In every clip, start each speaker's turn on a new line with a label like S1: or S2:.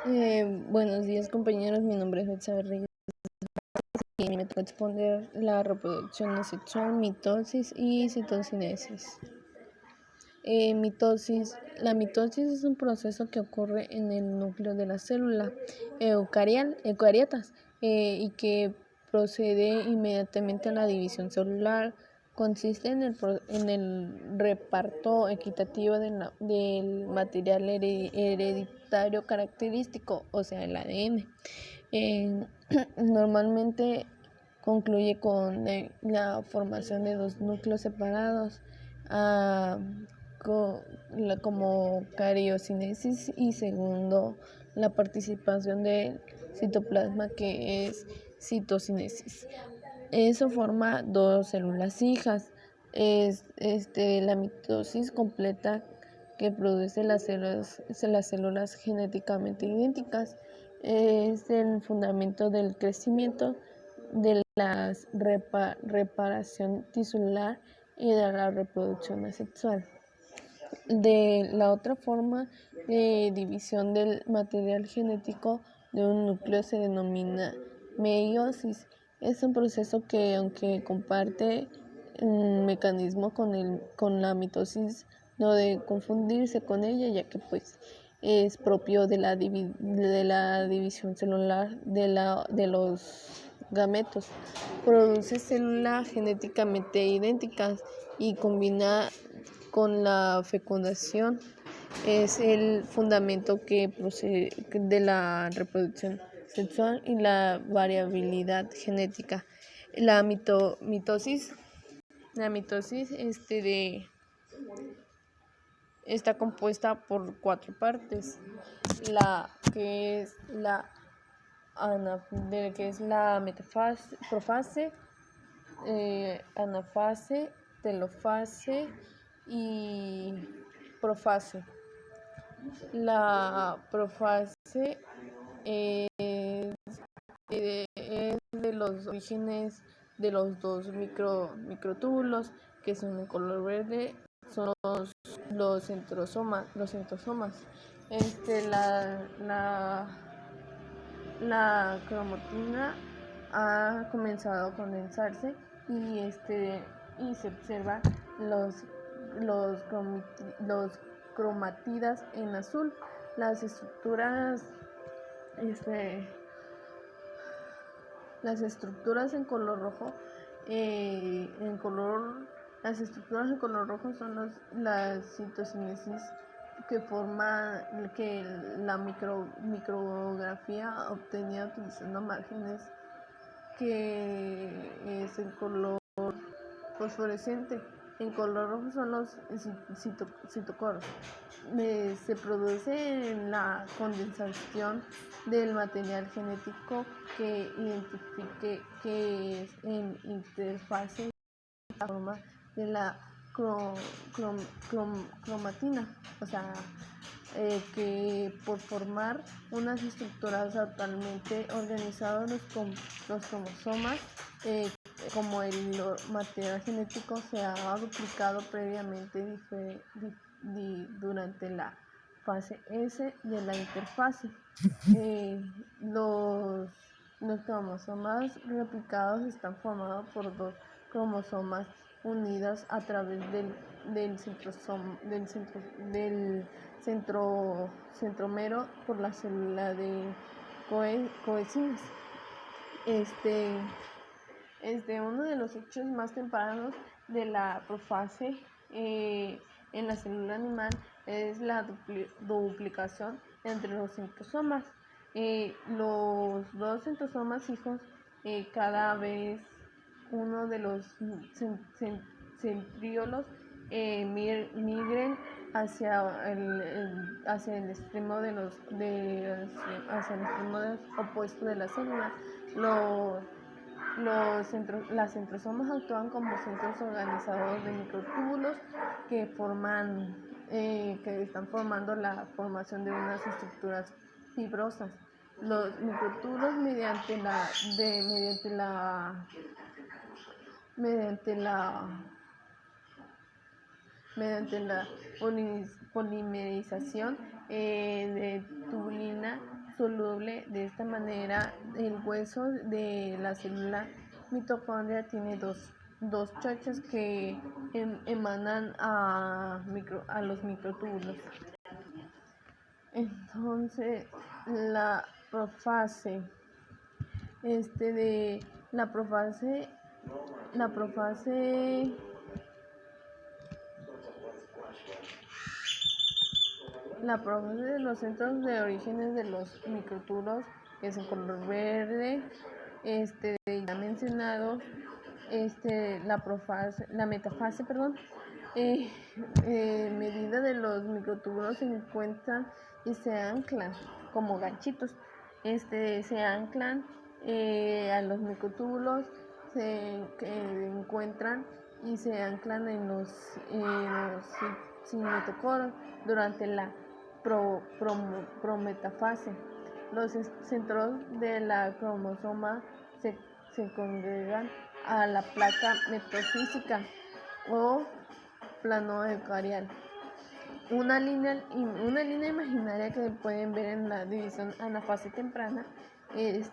S1: Buenos días, compañeros, mi nombre es Betsabe Reyes y me toca exponer la reproducción asexual, mitosis y citocinesis. La mitosis es un proceso que ocurre en el núcleo de la célula eucariotas y que procede inmediatamente a la división celular. Consiste en el reparto equitativo del material hereditario característico, o sea, el ADN. Normalmente concluye con la formación de dos núcleos separados, como cariocinesis, y segundo, la participación del citoplasma, que es citocinesis. Eso forma dos células hijas. La mitosis completa, que produce las células genéticamente idénticas, es el fundamento del crecimiento, de la reparación tisular y de la reproducción asexual. De la otra forma de división del material genético de un núcleo se denomina meiosis. Es un proceso que, aunque comparte un mecanismo con la mitosis, no debe confundirse con ella, ya que pues es propio de la división celular de los gametos. Produce células genéticamente idénticas y combina con la fecundación. Es el fundamento que procede de la reproducción sexual y la variabilidad genética. Mitosis está compuesta por cuatro partes. Que es la metafase, profase, anafase, telofase y profase. La profase es de los orígenes de los dos microtúbulos, que son de color verde, son los centrosomas. La cromatina ha comenzado a condensarse y se observa los cromátidas en azul. Las estructuras en color rojo las estructuras en color rojo son las citocinesis, que la micrografía obtenida utilizando márgenes, que es el color fosforescente. En color rojo son los citocoros. Se produce en la condensación del material genético que identifique que es en interfase la forma de la cromatina, o sea, que por formar unas estructuras totalmente organizadas, los cromosomas, como el material genético se ha duplicado previamente durante la fase S de la interfase. Los cromosomas replicados están formados por dos cromosomas unidas a través del centrómero por la célula de coecinas. Uno de los hechos más tempranos de la profase en la célula animal es la duplicación entre los centrosomas. Los dos centrosomas hijos, cada vez uno de los centriolos migren hacia el extremo opuesto de la célula. Las centrosomas actúan como centros organizadores de microtúbulos que están formando la formación de unas estructuras fibrosas. Los microtúbulos, mediante la polimerización de tubulina, soluble. De esta manera, el hueso de la célula mitocondria tiene dos chochas que emanan a los microtúbulos. Entonces, la profase, la profase de los centros de orígenes de los microtúbulos, que es en color verde, ya mencionado, la metafase, medida de los microtúbulos se encuentran y se anclan como ganchitos. Se anclan a los microtúbulos, que encuentran y se anclan en los cinetocoros durante la prometafase. Los centros de la cromosoma se congregan a la placa metafísica o plano eucarial. Una línea imaginaria que pueden ver en la división anafase temprana, que es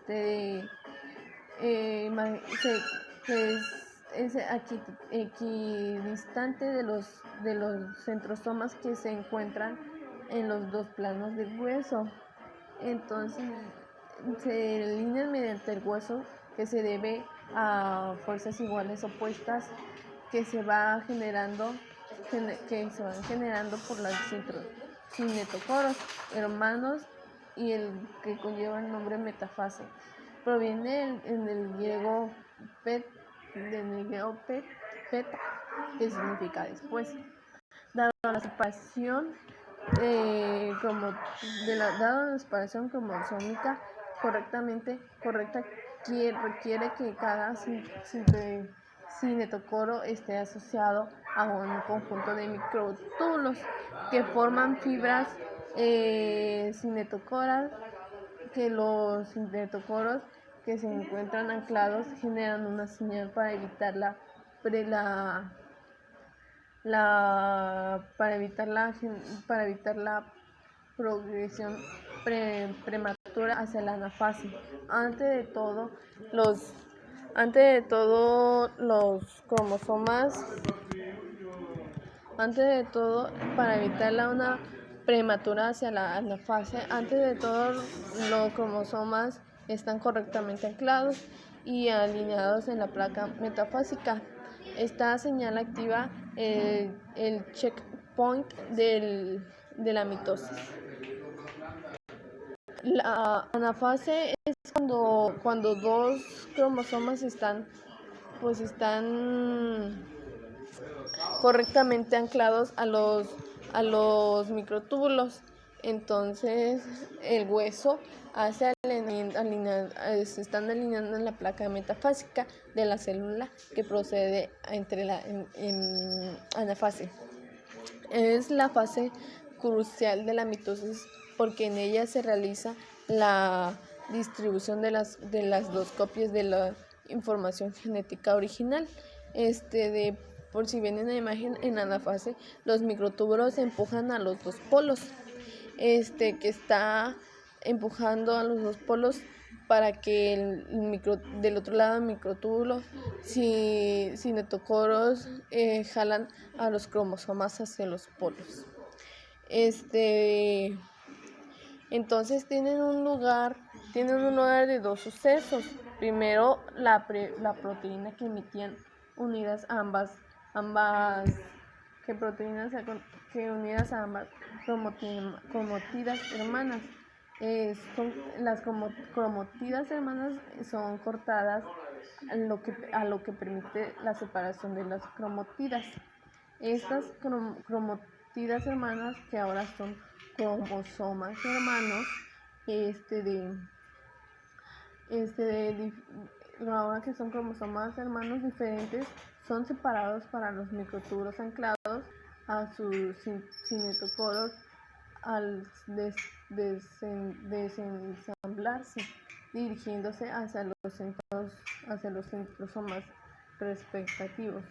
S1: equidistante de los centrosomas que se encuentran en los dos planos del hueso. Entonces, se alinean mediante el hueso, que se debe a fuerzas iguales opuestas que se van generando por los cinetocoros hermanos, y el que conlleva el nombre metafase. Proviene del griego peta, que significa después. Dado la separación cromosómica correcta, requiere que cada cinetocoro esté asociado a un conjunto de microtúbulos que forman fibras cinetocoras, que los cinetocoros que se encuentran anclados generan una señal para evitar la progresión prematura hacia la anafase. Antes de todo, los cromosomas están correctamente anclados y alineados en la placa metafásica. Esta señal activa el checkpoint de la mitosis. La anafase es cuando dos cromosomas están correctamente anclados a los microtúbulos. Entonces, el hueso se están alineando en la placa metafásica de la célula que procede en anafase. Es la fase crucial de la mitosis, porque en ella se realiza la distribución de las dos copias de la información genética original. Por si ven en la imagen, en anafase, los microtúbulos empujan a los dos polos, que está empujando a los dos polos para que del otro lado del microtúbulo cinetocoros jalan a los cromosomas hacia los polos. Entonces tienen un lugar de dos sucesos. Primero, la proteína que emitían unidas a ambas cromotidas hermanas. Las cromotidas hermanas son cortadas, a lo que permite la separación de las cromotidas. Estas cromotidas hermanas, que ahora son cromosomas hermanos, ahora que son cromosomas hermanos diferentes, son separados para los microtúbulos anclados a sus cinetocoros al desensamblarse, dirigiéndose hacia los centrosomas respectivos.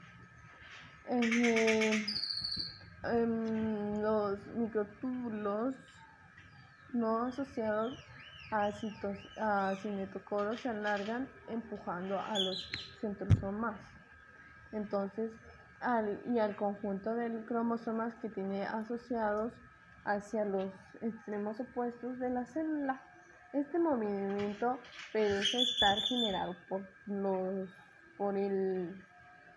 S1: Los microtúbulos no asociados a cinetocoros se alargan empujando a los centrosomas. Entonces, al conjunto de cromosomas que tiene asociados hacia los extremos opuestos de la célula. Este movimiento parece estar generado por el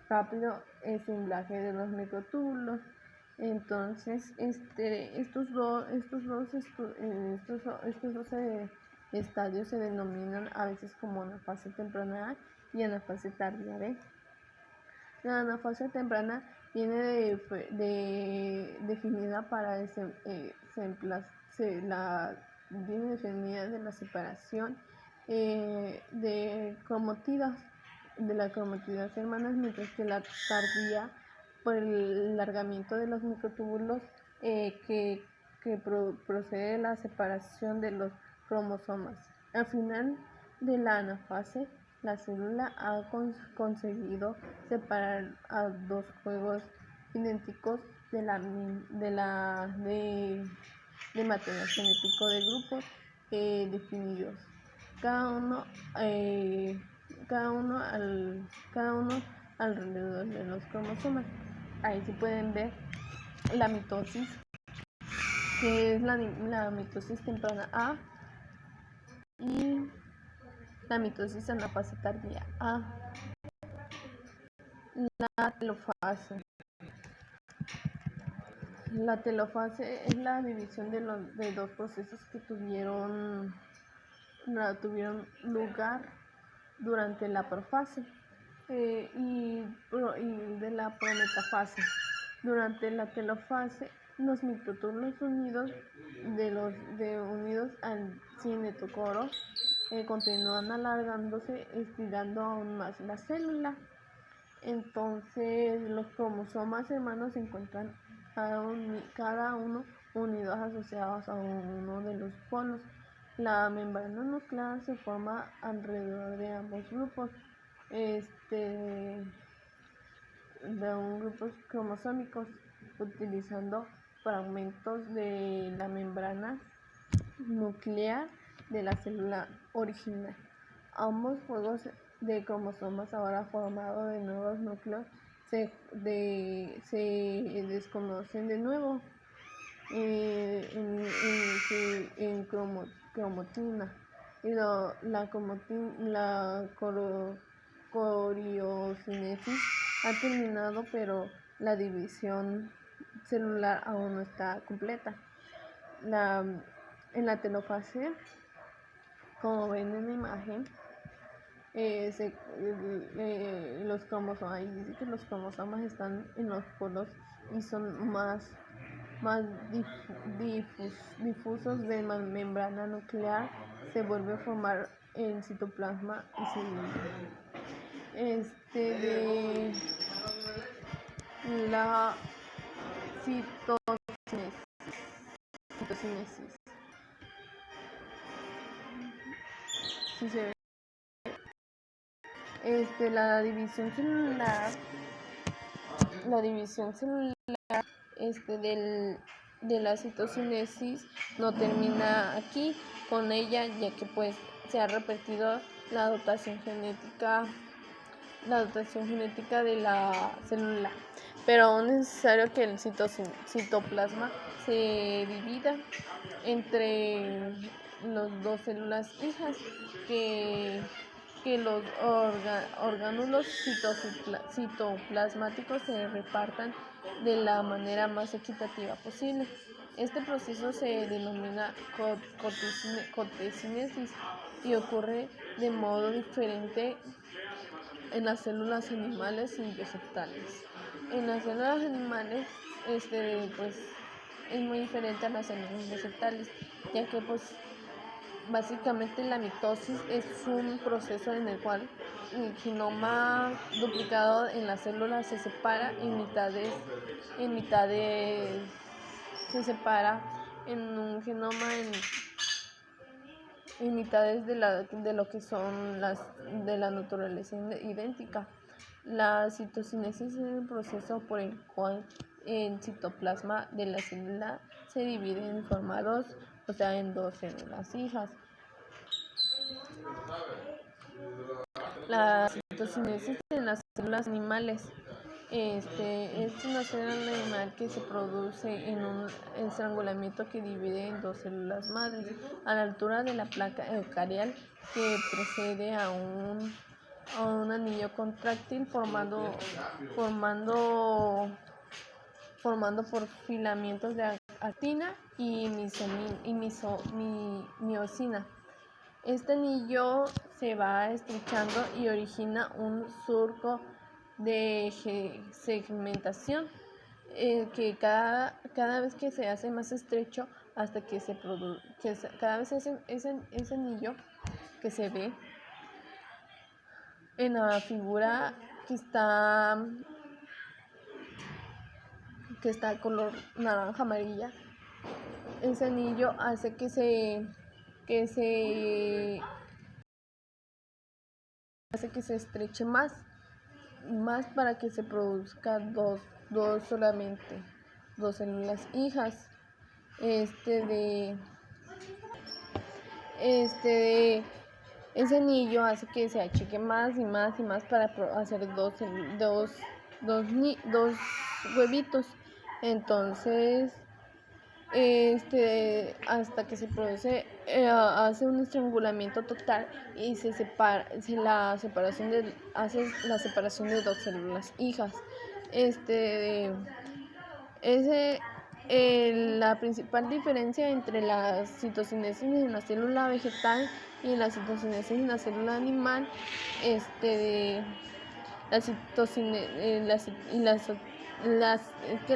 S1: rápido ensamblaje de los microtúbulos. Entonces, estos dos estadios se denominan a veces como anafase temprana A y anafase tardía B. La anafase temprana viene definida viene definida de la separación de las cromatidas hermanas, mientras que la tardía por el alargamiento de los microtúbulos que procede de la separación de los cromosomas. Al final de la anafase, la célula ha conseguido separar a dos juegos idénticos de material genético de grupos definidos, cada uno alrededor de los cromosomas. Ahí se pueden ver la mitosis, que es la mitosis temprana A, y la mitosis anafase tardía A. La telofase. La telofase es la división de dos procesos que tuvieron lugar durante la profase y de la prometafase. Durante la telofase, los microtúbulos unidos al cinetocoro continúan alargándose, estirando aún más la célula. Entonces, los cromosomas hermanos se encuentran cada uno unidos asociados a uno de los polos. La membrana nuclear se forma alrededor de ambos grupos de grupos cromosómicos, utilizando fragmentos de la membrana nuclear de la célula original. Ambos juegos de cromosomas, ahora formados de nuevos núcleos, se desconocen de nuevo en cromatina. Y la coriocinesis ha terminado, pero la división celular aún no está completa. En la telofase, como ven en la imagen, los cromosomas, ahí dice que los cromosomas están en los polos y son más difusos de la membrana nuclear. Se vuelve a formar el citoplasma y de la citocinesis. Si se ve, la división celular de la citocinesis no termina aquí con ella, ya que pues se ha repetido la dotación genética de la célula, pero aún es necesario que el citoplasma se divida entre las dos células hijas, que los orgánulos citoplasmáticos se repartan de la manera más equitativa posible. Este proceso se denomina cotecinesis y ocurre de modo diferente en las células animales y vegetales. En las células animales, pues es muy diferente a las células vegetales, ya que pues básicamente la mitosis es un proceso en el cual el genoma duplicado en las células se separa se separa en un genoma en mitades de lo que son de la naturaleza idéntica. La citocinesis es el proceso por el cual el citoplasma de la célula se divide en forma 2, o sea, en dos células hijas. La citocinesis en las células animales. Es una célula animal que se produce en un estrangulamiento que divide en dos células madres a la altura de la placa eucarial que precede a un anillo contráctil formando por filamentos de actina y miosina. Este anillo se va estrechando y origina un surco de segmentación que cada vez que se hace más estrecho hasta que cada vez ese anillo que se ve en la figura que está color naranja amarilla. Ese anillo hace que se estreche más para que se produzca solamente dos células hijas. Ese anillo hace que se achique más y más para hacer dos huevitos. Entonces, hasta que se produce, hace un estrangulamiento total y hace la separación de dos células hijas. La principal diferencia entre la citocinesis en la célula vegetal y la citocinesis en la célula animal, que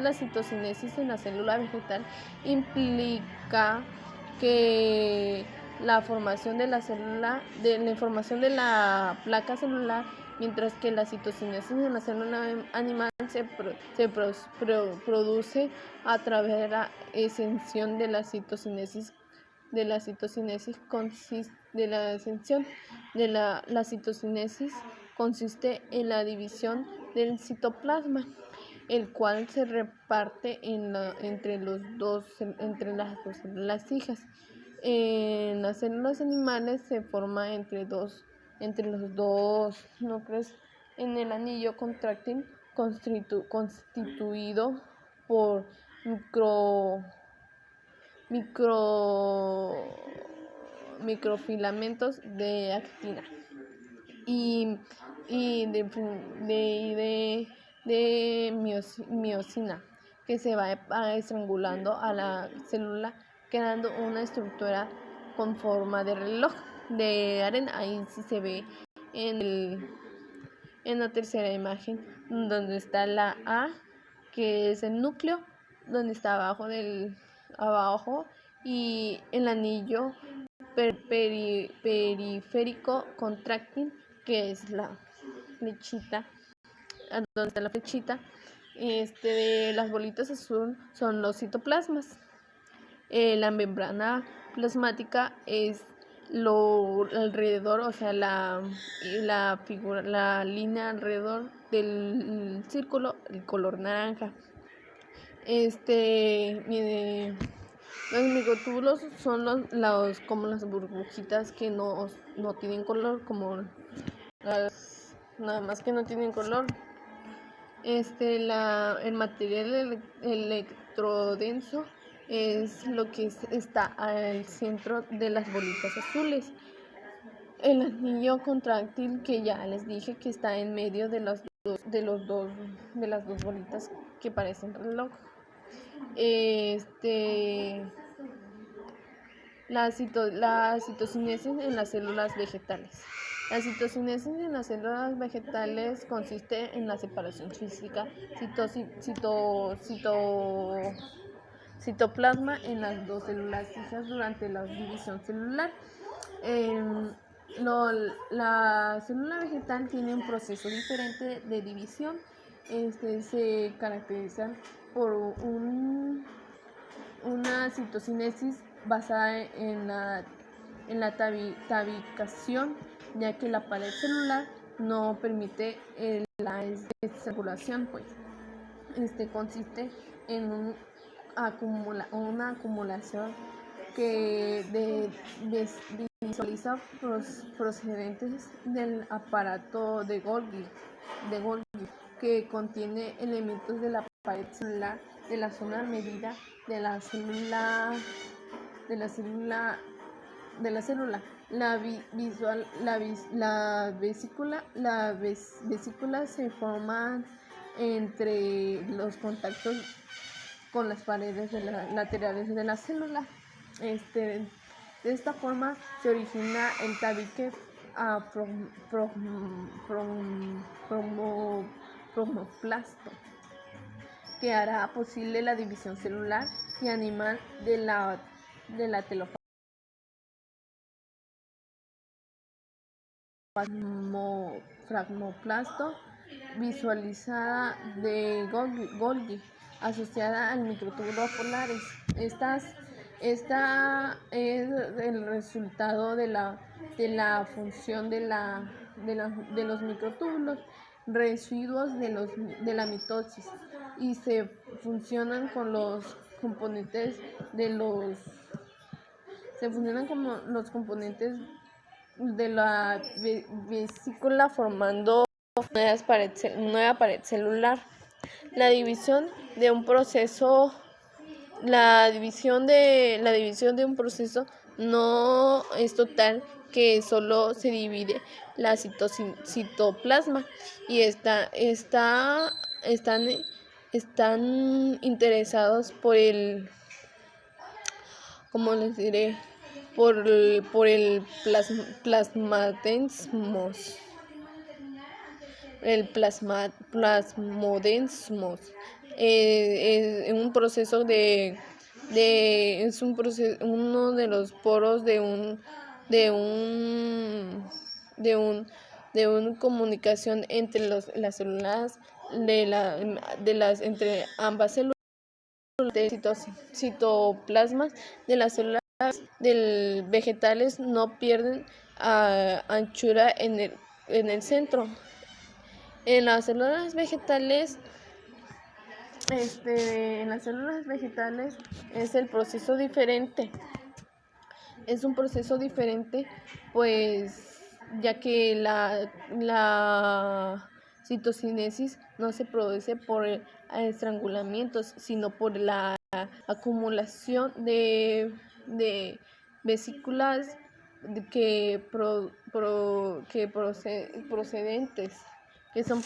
S1: la citocinesis en la célula vegetal implica que la formación de la información de la placa celular, mientras que la citocinesis en la célula animal se produce a través de la escensión de la citocinesis. La citocinesis consiste en la división del citoplasma, el cual se reparte entre las dos células hijas. En las células animales se forma entre los dos núcleos en el anillo contráctil constituido por microfilamentos de actina y de miosina, que se va estrangulando a la célula, creando una estructura con forma de reloj de arena. Ahí sí se ve en la tercera imagen, donde está la A, que es el núcleo, donde está abajo y el anillo periférico contráctil, que es la flechita, donde está la flechita. Las bolitas azul son los citoplasmas. La membrana plasmática es alrededor, o sea, la línea alrededor del círculo, el color naranja. Los microtúbulos son como las burbujitas que no tienen color, como nada más que no tienen color. El material electrodenso es lo que está al centro de las bolitas azules. El anillo contráctil, que ya les dije que está en medio de las dos bolitas que parecen reloj. La citocinesis en las células vegetales. La citocinesis en las células vegetales consiste en la separación física citoplasma en las dos células hijas durante la división celular. La célula vegetal tiene un proceso diferente de división. Se caracteriza por una citocinesis basada en la tabicación, ya que la pared celular no permite la estrangulación, pues. Consiste en una acumulación de visualiza procedentes del aparato de Golgi, que contiene elementos de la pared celular, de la zona medida de la célula. La vesícula se forma entre los contactos con las paredes laterales de la célula. De esta forma se origina el tabique promoplasto, que hará posible la división celular y animal de la teloplasma fragmoplasto visualizada de Golgi, asociada al microtúbulo polares. Esta es el resultado de la función de los microtúbulos, residuos de la mitosis, y se funcionan con los componentes de la vesícula, formando nueva pared celular. La división de un proceso no es total, que solo se divide la citoplasma, y están interesados por el plasmodesmos. Es un proceso uno de los poros de una comunicación entre las células entre ambas células. Citoplasmas de las células vegetales no pierden anchura en el centro. En las células vegetales es el proceso diferente. Es un proceso diferente, pues, ya que la citocinesis no se produce por estrangulamientos, sino por la acumulación de vesículas son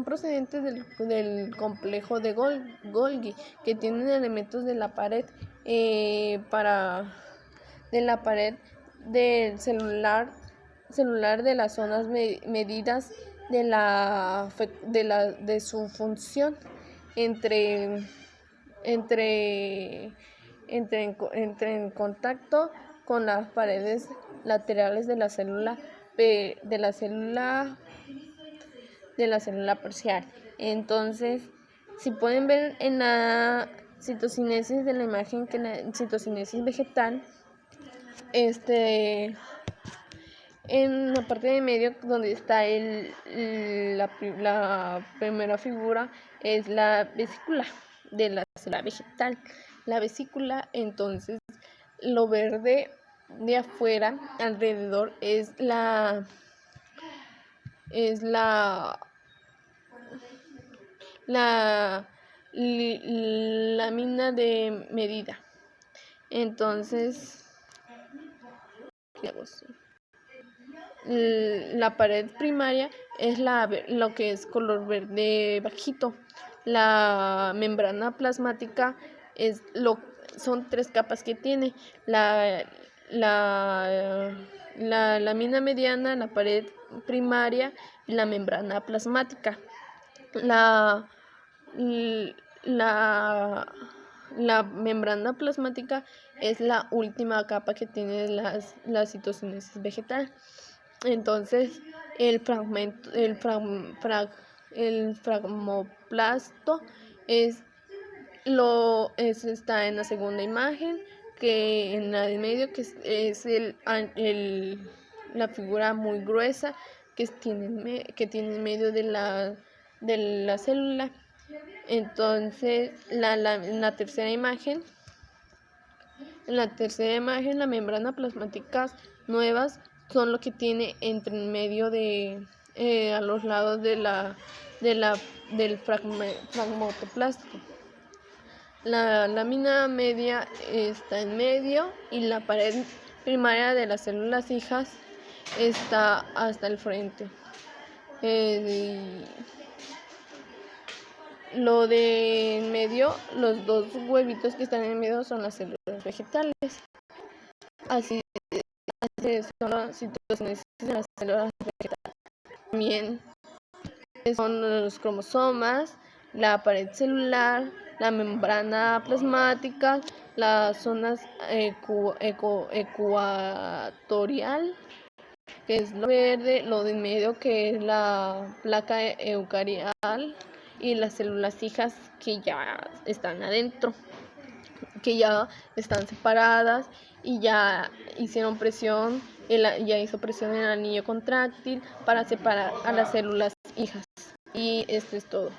S1: procedentes del complejo de Golgi, que tienen elementos de la pared del celular de las zonas medidas de su función entre en contacto con las paredes laterales de la célula parcial. Entonces, si pueden ver en la citocinesis de la imagen, que la citocinesis vegetal, en la parte de medio, donde está la primera figura, es la vesícula de la célula vegetal. La vesícula, entonces, lo verde de afuera, alrededor, es la lámina de medida. Entonces, la pared primaria es lo que es color verde bajito. La membrana plasmática son 3 capas que tiene: la lámina mediana, la pared primaria y la membrana plasmática. La membrana plasmática es la última capa que tiene la citocinesis vegetal. Entonces, el fragmoplasto está en la segunda imagen, que en la del medio, que es la figura muy gruesa que tiene en medio de la célula. Entonces, en la tercera imagen, la membrana plasmáticas nuevas son lo que tiene entre en medio a los lados del fragmentoplástico. La lámina media está en medio y la pared primaria de las células hijas está hasta el frente. Lo de en medio, los dos huevitos que están en medio son las células vegetales. Así son las citocinesis en las células vegetales. También son los cromosomas, la pared celular, la membrana plasmática, las zonas ecuatorial, que es lo verde, lo de en medio, que es la placa eucarial, y las células hijas que ya están adentro, que ya están separadas y ya hicieron presión, ya hizo presión en el anillo contráctil para separar a las células hijas. Y esto es todo.